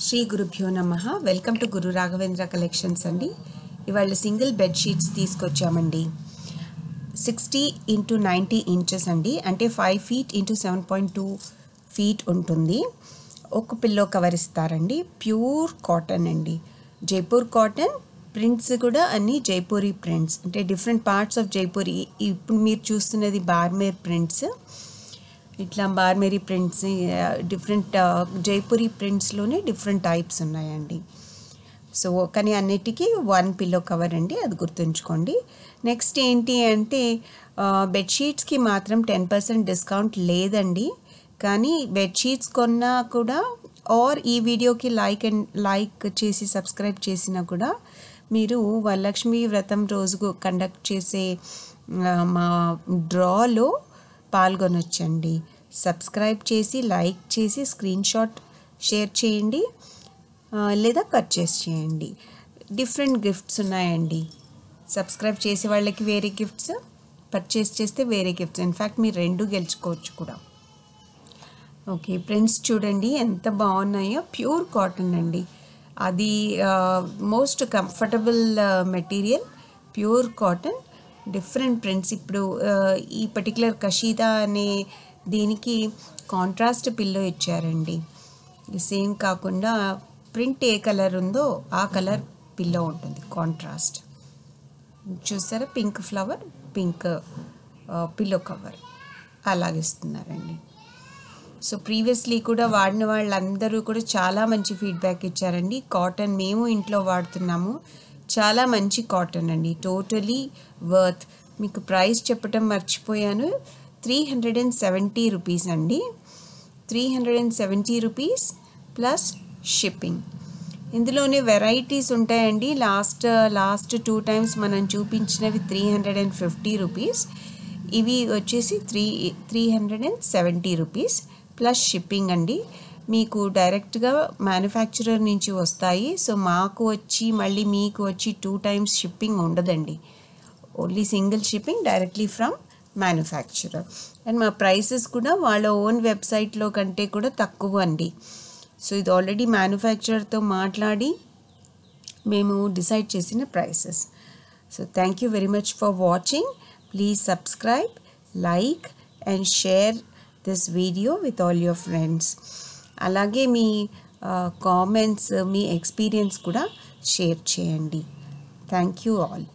శ్రీ గురుభ్యో నమః. Welcome to Guru Raghavendra collections అండి. ఇవాళ సింగిల్ బెడ్ షీట్స్ తీసుకొచ్చామండి. 60 x 90 ఇంచెస్ అండి, అంటే 5 feet x 7.2 feet ఉంటుంది. ఒక పిల్లో కవర్ ఇస్తారండి. ప్యూర్ కాటన్ అండి, జైపూర్ కాటన్. ప్రింట్స్ కూడా అన్ని జైపూరీ ప్రింట్స్, అంటే డిఫరెంట్ పార్ట్స్ ఆఫ్ జైపూరీ. ఇప్పుడు మీరు చూస్తున్నది బార్మేర్ ప్రింట్స్, ఇట్లా బార్మేరీ ప్రింట్స్, డిఫరెంట్ జైపూరీ ప్రింట్స్లోనే డిఫరెంట్ టైప్స్ ఉన్నాయండి. సో కానీ అన్నిటికీ వన్ పిల్లో కవర్ అండి, అది గుర్తుంచుకోండి. నెక్స్ట్ ఏంటి అంటే బెడ్షీట్స్కి మాత్రం 10% డిస్కౌంట్ లేదండి. కానీ బెడ్షీట్స్ కొన్నా కూడా ఆర్ ఈ వీడియోకి లైక్ చేసి సబ్స్క్రైబ్ చేసినా కూడా మీరు వరలక్ష్మి వ్రతం రోజు కండక్ట్ చేసే మా డ్రాలో పాల్గొనొచ్చండి. సబ్స్క్రైబ్ చేసి లైక్ చేసి స్క్రీన్ షాట్ షేర్ చేయండి, లేదా పర్చేస్ చేయండి. డిఫరెంట్ గిఫ్ట్స్ ఉన్నాయండి. సబ్స్క్రైబ్ చేసే వాళ్ళకి వేరే గిఫ్ట్స్, పర్చేస్ చేస్తే వేరే గిఫ్ట్స్. ఇన్ఫ్యాక్ట్ మీరు రెండు గెలుచుకోవచ్చు కూడా. ఓకే, ప్రింట్స్ చూడండి ఎంత బాగున్నాయో. ప్యూర్ కాటన్ అండి, అది most comfortable material. Pure cotton, different prints. ఇప్పుడు ఈ పర్టికులర్ కషీదా అనే దీనికి కాంట్రాస్ట్ పిల్లో ఇచ్చారండి. సేమ్ కాకుండా ప్రింట్ ఏ కలర్ ఉందో ఆ కలర్ పిల్లో ఉంటుంది, కాంట్రాస్ట్. చూసారా, pink flower, pink pillow cover అలాగిస్తున్నారండి. సో ప్రీవియస్లీ కూడా వాడిన వాళ్ళందరూ కూడా చాలా మంచి ఫీడ్బ్యాక్ ఇచ్చారండి. కాటన్ మేము ఇంట్లో వాడుతున్నాము, చాలా మంచి కాటన్ అండి, టోటలీ వర్త్. మీకు ప్రైస్ చెప్పటం మర్చిపోయాను, 370 రూపీస్ అండి. 370 రూపీస్ ప్లస్ షిప్పింగ్. ఇందులోనే వెరైటీస్ ఉంటాయండి. లాస్ట్ 2 times మనం చూపించినవి 350 రూపీస్, ఇవి వచ్చేసి 370 రూపీస్ ప్లస్ షిప్పింగ్ అండి. మీకు డైరెక్ట్గా మ్యానుఫ్యాక్చరర్ నుంచి వస్తాయి. సో మాకు వచ్చి మళ్ళీ మీకు వచ్చి 2 times షిప్పింగ్ ఉండదండి. Only single shipping directly from manufacturer. And మా ప్రైసెస్ కూడా వాళ్ళ ఓన్ వెబ్సైట్లో కంటే కూడా తక్కువ అండి. సో ఇది ఆల్రెడీ మ్యానుఫ్యాక్చరర్తో మాట్లాడి మేము డిసైడ్ చేసిన prices. So thank you very much for watching. Please subscribe, like and share this video with all your friends. అలాగే మీ కామెంట్స్, మీ ఎక్స్పీరియన్స్ కూడా షేర్ చేయండి. Thank you all.